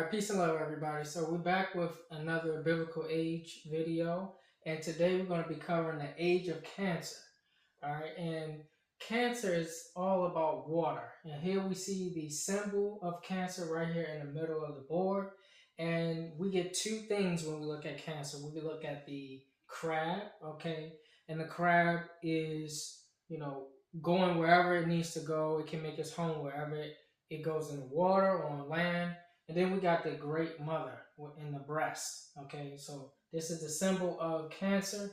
right, peace and love, everybody. So we're back with another biblical age video, and today we're going to be covering the age of Cancer. All right, and Cancer is all about water, and here we see the symbol of Cancer right here in the middle of the board, and we get two things when we look at Cancer. We look at the crab, okay, and the crab is going wherever it needs to go. It can make its home wherever it goes in the water or on land. And then we got the great mother in the breast. Okay, so this is the symbol of Cancer.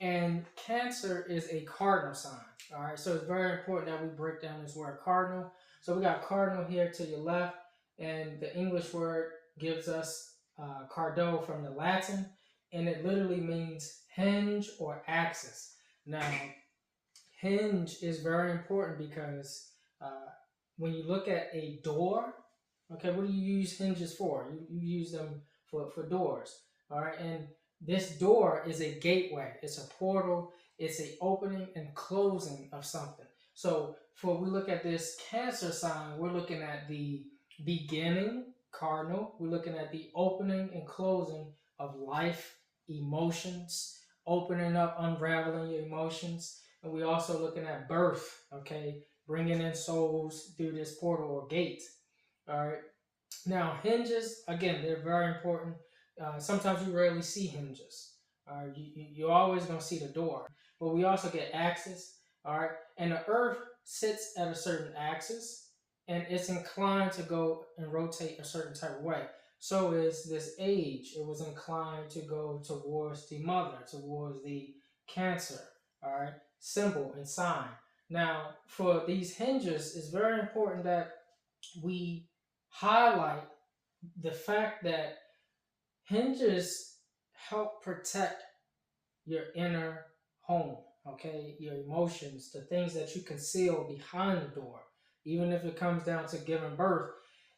And Cancer is a cardinal sign. All right, so it's very important that we break down this word cardinal. So we got cardinal here to your left, and the English word gives us cardo from the Latin, and it literally means hinge or axis. Now, hinge is very important because when you look at a door, okay, what do you use hinges for? You use them for doors, all right? And this door is a gateway. It's a portal. It's a opening and closing of something. So for we look at this Cancer sign, we're looking at the beginning, cardinal. We're looking at the opening and closing of life, emotions, opening up, unraveling your emotions. And we're also looking at birth, okay, bringing in souls through this portal or gate. All right. Now, hinges, again, they're very important. Sometimes you rarely see hinges. You're always going to see the door. But we also get axis. All right. And the earth sits at a certain axis, and it's inclined to go and rotate a certain type of way. So is this age. It was inclined to go towards the mother, towards the Cancer. All right. Symbol and sign. Now, for these hinges, it's very important that we highlight the fact that hinges help protect your inner home, okay? Your emotions, the things that you conceal behind the door, even if it comes down to giving birth.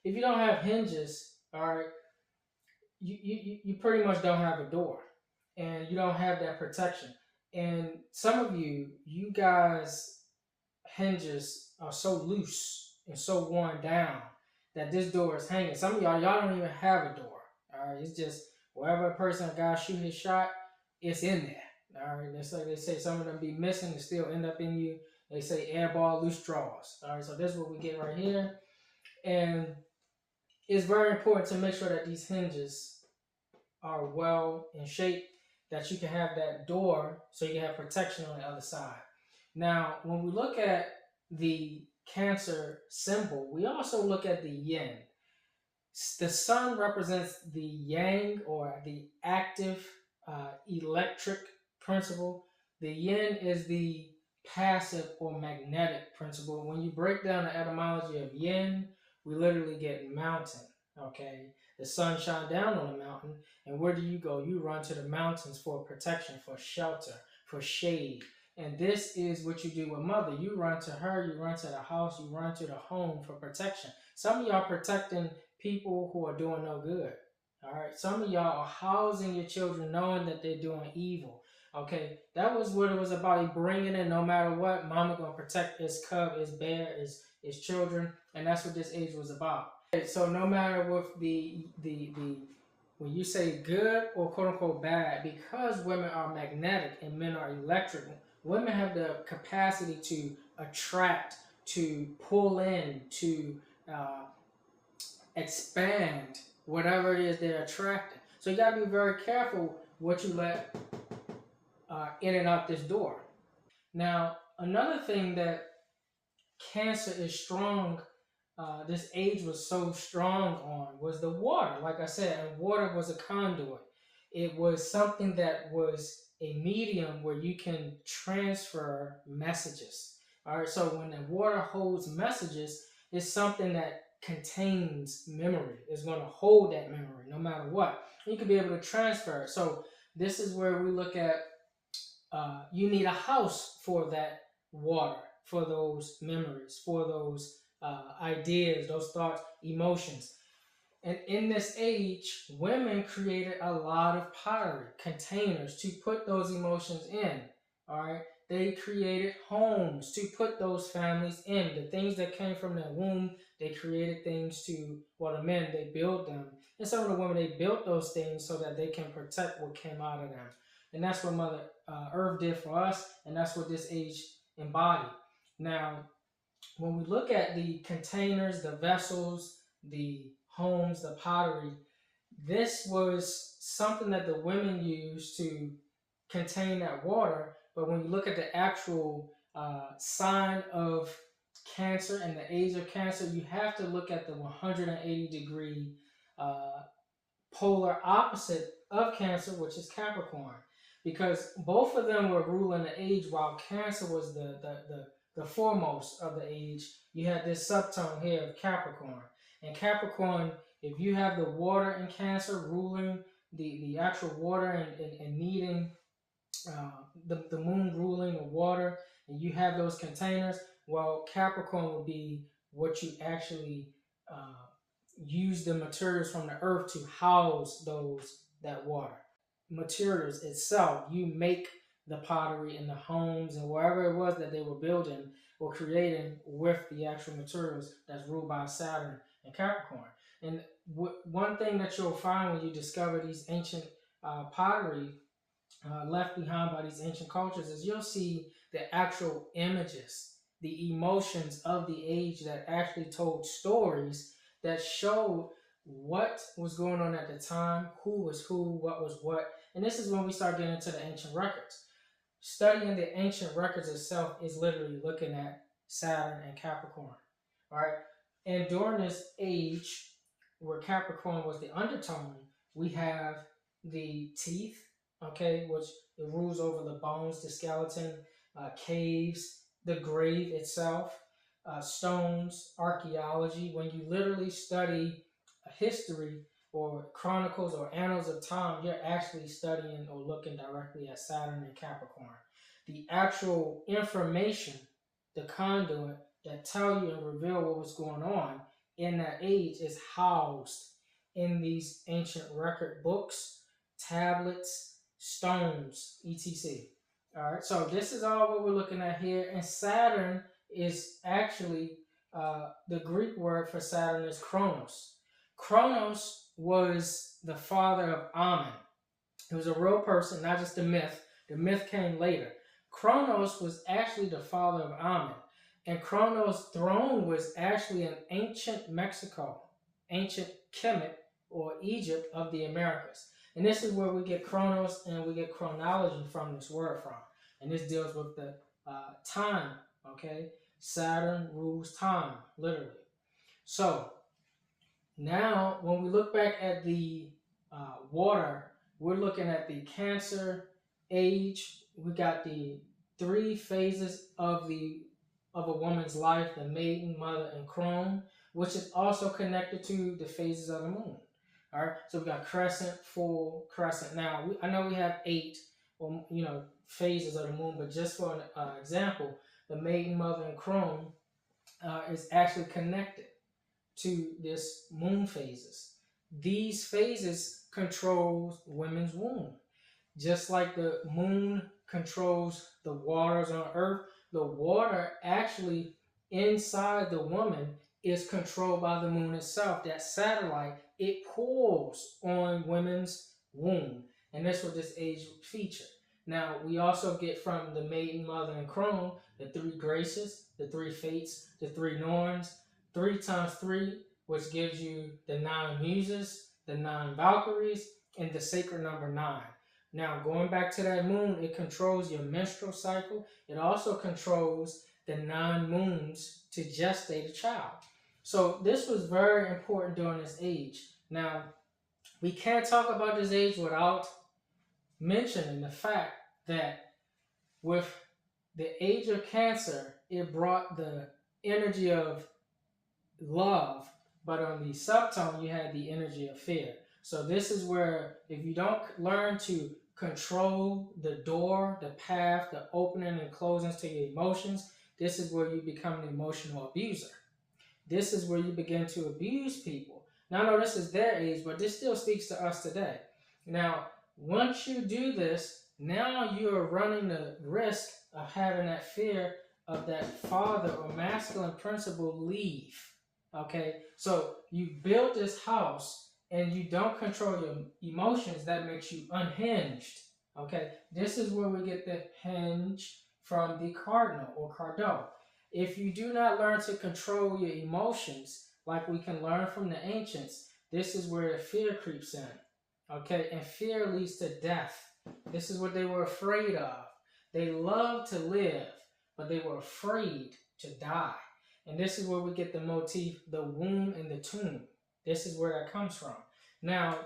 If you don't have hinges, all right, you pretty much don't have a door, and you don't have that protection. And some of you guys, hinges are so loose and so worn down that this door is hanging. Some of y'all don't even have a door. All right, it's just wherever a person got to shoot his shot, it's in there. All right, that's like they say. Some of them be missing and still end up in you. They say air ball, loose draws. All right, so this is what we get right here, and it's very important to make sure that these hinges are well in shape, that you can have that door so you can have protection on the other side. Now, when we look at the Cancer symbol, we also look at the yin. The sun represents the yang, or the active electric principle. The yin is the passive or magnetic principle. When you break down the etymology of yin, we literally get mountain. Okay, the sun shine down on the mountain, and where do you go? You run to the mountains for protection, for shelter, for shade. And this is what you do with mother. You run to her, you run to the house, you run to the home for protection. Some of y'all protecting people who are doing no good. All right. Some of y'all are housing your children knowing that they're doing evil. Okay. That was what it was about. He bringing in, no matter what, mama going to protect his cub, his bear, his children. And that's what this age was about. Okay, so no matter with the when you say good or quote unquote bad, because women are magnetic and men are electric, women have the capacity to attract, to pull in, to expand whatever it is they're attracting. So you got to be very careful what you let in and out this door. Now, another thing that Cancer is strong, this age was so strong on, was the water. Like I said, and water was a conduit. It was something that was a medium where you can transfer messages. All right, so when the water holds messages, it's something that contains memory. It's going to hold that memory no matter what. You can be able to transfer it. So this is where we look at you need a house for that water, for those memories, for those ideas, those thoughts, emotions. And in this age, women created a lot of pottery containers to put those emotions in. All right. they created homes to put those families in. The things that came from their womb, they created things to, well, the men, they built them. And some of the women, they built those things so that they can protect what came out of them. And that's what Mother Earth did for us, and that's what this age embodied. Now, when we look at the containers, the vessels, the homes, the pottery, this was something that the women used to contain that water. But when you look at the actual sign of Cancer and the age of Cancer, you have to look at the 180-degree uh, polar opposite of Cancer, which is Capricorn, because both of them were ruling the age while Cancer was the foremost of the age. You had this subtone here of Capricorn. And Capricorn, if you have the water in Cancer ruling the actual water and needing the moon ruling the water, and you have those containers, well, Capricorn would be what you actually uh, use the materials from the earth to house that water. Materials itself, you make the pottery and the homes and wherever it was that they were building or creating with the actual materials that's ruled by Saturn and Capricorn. And one thing that you'll find when you discover these ancient pottery left behind by these ancient cultures is you'll see the actual images, the emotions of the age that actually told stories that showed what was going on at the time, who was who, what was what. And this is when we start getting into the ancient records. Studying the ancient records itself is literally looking at Saturn and Capricorn. All right. And during this age where Capricorn was the undertone, we have the teeth, okay, which it rules over the bones, the skeleton, caves, the grave itself, stones, archaeology. When you literally study history or chronicles or annals of time, you're actually studying or looking directly at Saturn and Capricorn. The actual information, the conduit that tell you and reveal what was going on in that age is housed in these ancient record books, tablets, stones, etc. All right, so this is all what we're looking at here. And Saturn is actually the Greek word for Saturn is Kronos. Kronos was the father of Amen. It was a real person, not just a myth. The myth came later. Kronos was actually the father of Amen. And Kronos' throne was actually in ancient Mexico, ancient Kemet or Egypt of the Americas. And this is where we get Kronos and we get chronology from this word from. And this deals with the time, okay? Saturn rules time, literally. So now, when we look back at the water, we're looking at the Cancer age. We got the three phases of a woman's life: the maiden, mother, and crone, which is also connected to the phases of the moon. All right, so we got crescent, full, crescent. Now, I know we have 8, or phases of the moon, but just for an example, the maiden, mother, and crone is actually connected to this moon phases. These phases controls women's womb. Just like the moon controls the waters on earth, the water actually inside the woman is controlled by the moon itself. That satellite, it pulls on women's womb. And that's what this age feature. Now, we also get from the maiden, mother, and crone, the 3 graces, the 3 fates, the 3 norns, 3 times 3, which gives you the 9 muses, the 9 Valkyries, and the sacred number 9. Now, going back to that moon, it controls your menstrual cycle. It also controls the 9 moons to gestate a child. So this was very important during this age. Now, we can't talk about this age without mentioning the fact that with the age of Cancer, it brought the energy of love, but on the subtone, you had the energy of fear. So this is where if you don't learn to control the door, the path, the opening and closings to your emotions, this is where you become an emotional abuser. This is where you begin to abuse people. Now, I know this is their age, but this still speaks to us today. Now, once you do this, now you're running the risk of having that fear of that father or masculine principle leave. Okay, so you build this house and you don't control your emotions, that makes you unhinged. Okay, this is where we get the hinge from the cardinal or cardinal. If you do not learn to control your emotions, like we can learn from the ancients, this is where the fear creeps in. Okay, and fear leads to death. This is what they were afraid of. They loved to live, but they were afraid to die. And this is where we get the motif, the womb and the tomb. This is where that comes from. Now,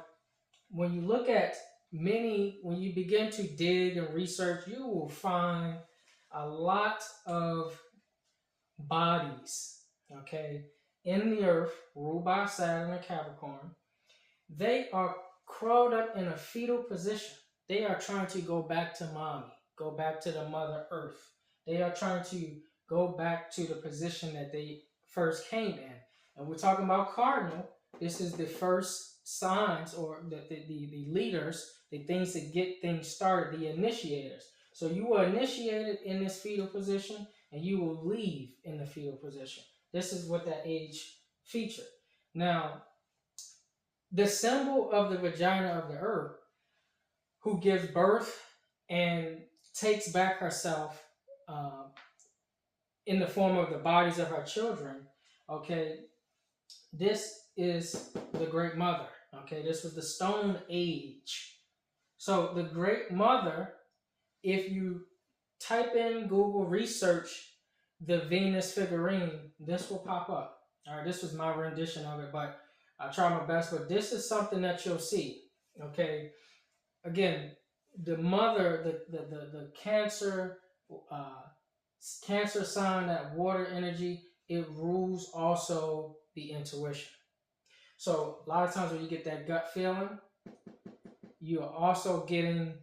when you look at when you begin to dig and research, you will find a lot of bodies, okay, in the earth, ruled by Saturn and Capricorn. They are curled up in a fetal position. They are trying to go back to mommy, go back to the mother earth. They are trying to go back to the position that they first came in. And we're talking about cardinal. This is the first signs, or the leaders, the things that get things started, the initiators. So you were initiated in this fetal position, and you will leave in the fetal position. This is what that age featured. Now, the symbol of the vagina of the earth, who gives birth and takes back herself in the form of the bodies of her children, okay, this is the Great Mother. Okay, this was the Stone Age. So the Great Mother, if you type in Google research the Venus figurine, this will pop up. All right, this was my rendition of it, but I try my best. But this is something that you'll see. Okay, again, the mother, the Cancer, Cancer sign, that water energy, it rules also the intuition. So a lot of times when you get that gut feeling, you are also getting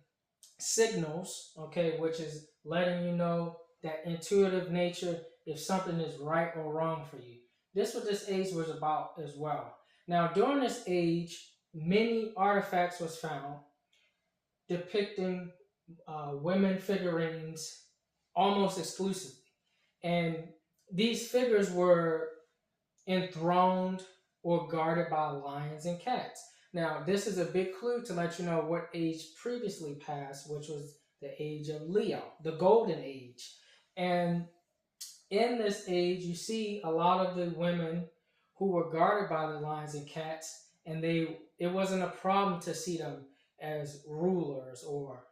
signals, okay, which is letting you know that intuitive nature, if something is right or wrong for you. This is what this age was about as well. Now, during this age, many artifacts was found depicting women figurines almost exclusively. And these figures were enthroned or guarded by lions and cats. Now, this is a big clue to let you know what age previously passed, which was the age of Leo, the golden age. And in this age, you see a lot of the women who were guarded by the lions and cats, and it wasn't a problem to see them as rulers or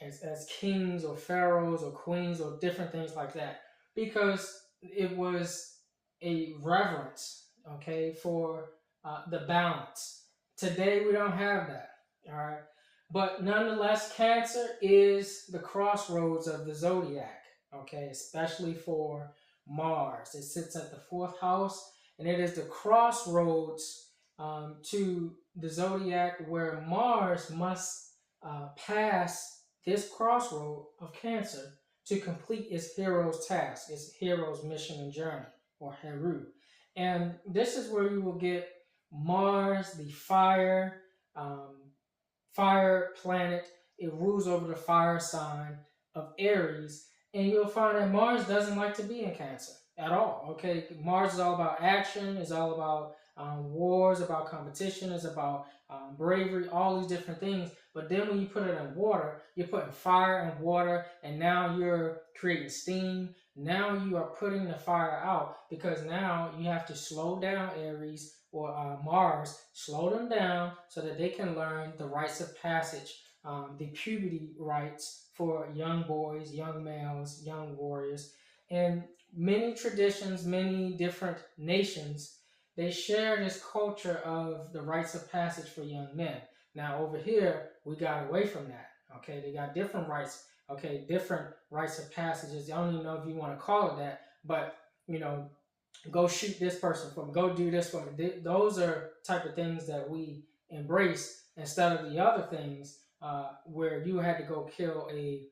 as kings or pharaohs or queens or different things like that, because it was a reverence, okay, for the balance. Today we don't have that, all right. But nonetheless, Cancer is the crossroads of the zodiac, okay, especially for Mars. It sits at the fourth house, and it is the crossroads to the zodiac, where Mars must pass this crossroad of Cancer to complete its hero's task, its hero's mission and journey, or Heru. And this is where you will get Mars, the fire planet. It rules over the fire sign of Aries, and you'll find that Mars doesn't like to be in Cancer at all. Okay, Mars is all about action. It's all about wars, about competition. It's about bravery, all these different things. But then when you put it in water, you're putting fire and water, and now you're creating steam. Now you are putting the fire out, because now you have to slow down Aries or Mars, slow them down so that they can learn the rites of passage, the puberty rites for young boys, young males, young warriors. And many traditions, many different nations, they share this culture of the rites of passage for young men. Now over here, we got away from that. Okay, they got different rites. Okay, different rites of passages. I don't even know if you want to call it that, but go shoot this person for me, go do this for me. Those are type of things that we embrace, instead of the other things where you had to go kill a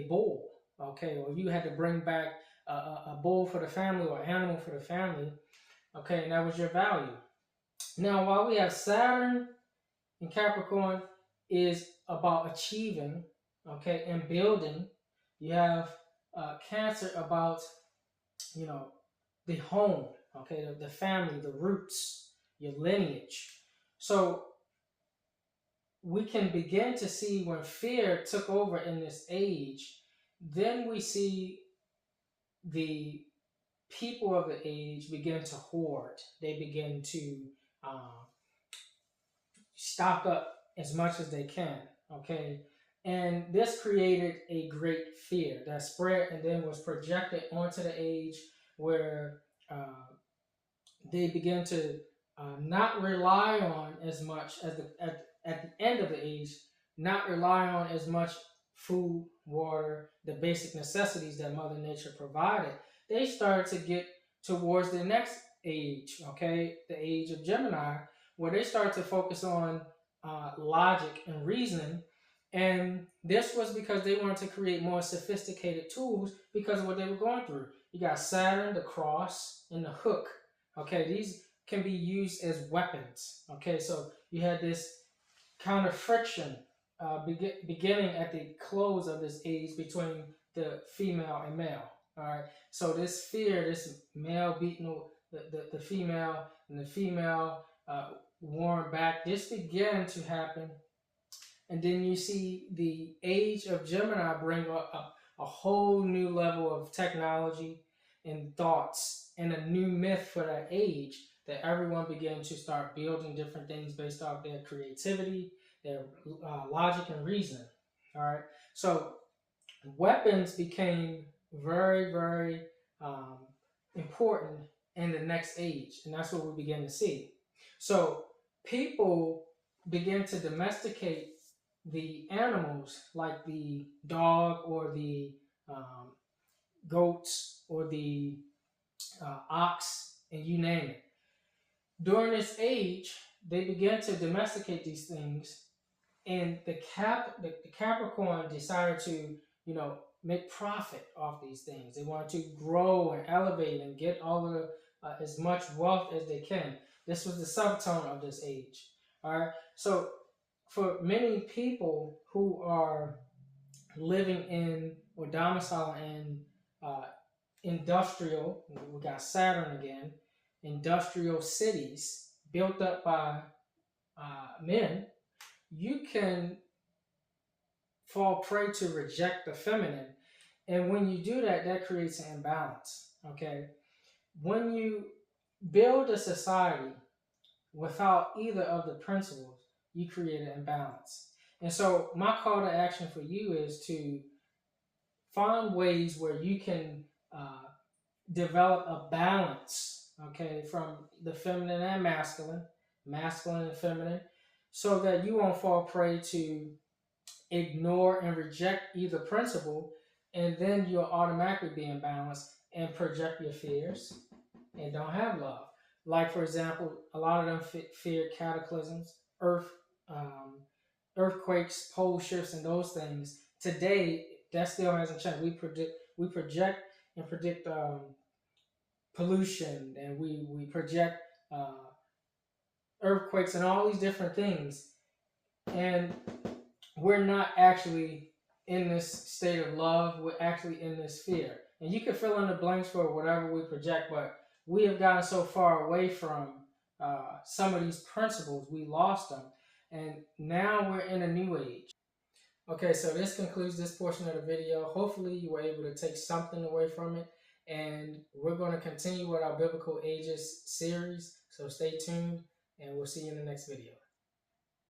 bull, okay, or you had to bring back a bull for the family or animal for the family, okay, and that was your value. Now, while we have Saturn in Capricorn is about achieving, okay, and building. You have Cancer about, you know, the home, okay, the family, the roots, your lineage. So we can begin to see when fear took over in this age, then we see the people of the age begin to hoard. They begin to uh, stock up as much as they can. Okay. And this created a great fear that spread and then was projected onto the age where they began to not rely on as much as at the end of the age, not rely on as much food, water, the basic necessities that Mother Nature provided. They started to get towards the next age, okay, the age of Gemini, where they start to focus on logic and reasoning. And this was because they wanted to create more sophisticated tools because of what they were going through. You got Saturn, the cross, and the hook. Okay, these can be used as weapons. Okay, so you had this kind of friction beginning at the close of this age between the female and male. All right, so this fear, this male beating the female, and the female worn back, this began to happen. And then you see the age of Gemini bring a whole new level of technology and thoughts and a new myth for that age, that everyone began to start building different things based off their creativity, their logic and reasoning. All right. So weapons became very, very um, important in the next age. And that's what we begin to see. So people begin to domesticate the animals like the dog or the um, goats or the ox, and you name it. During this age, they began to domesticate these things, and the Capricorn decided to, you know, make profit off these things. They wanted to grow and elevate and get all of the, as much wealth as they can. This was the subtone of this age. All right, so for many people who are living in or domicile in uh, industrial, we got Saturn again, industrial cities built up by men, you can fall prey to reject the feminine. And when you do that, that creates an imbalance. Okay. When you build a society without either of the principles, you create an imbalance. And so, my call to action for you is to find ways where you can develop a balance, okay, from the feminine and masculine, masculine and feminine, so that you won't fall prey to ignore and reject either principle, and then you'll automatically be in balance and project your fears and don't have love. Like, for example, a lot of them fear cataclysms, um, earthquakes, pole shifts, and those things. Today, that still hasn't changed. We project and predict pollution, and we project uh, earthquakes and all these different things, and we're not actually in this state of love. We're actually in this fear. And you can fill in the blanks for whatever we project, but we have gotten so far away from some of these principles, we lost them. And now we're in a new age. Okay, so this concludes this portion of the video. Hopefully you were able to take something away from it. And we're going to continue with our Biblical Ages series. So stay tuned, and we'll see you in the next video.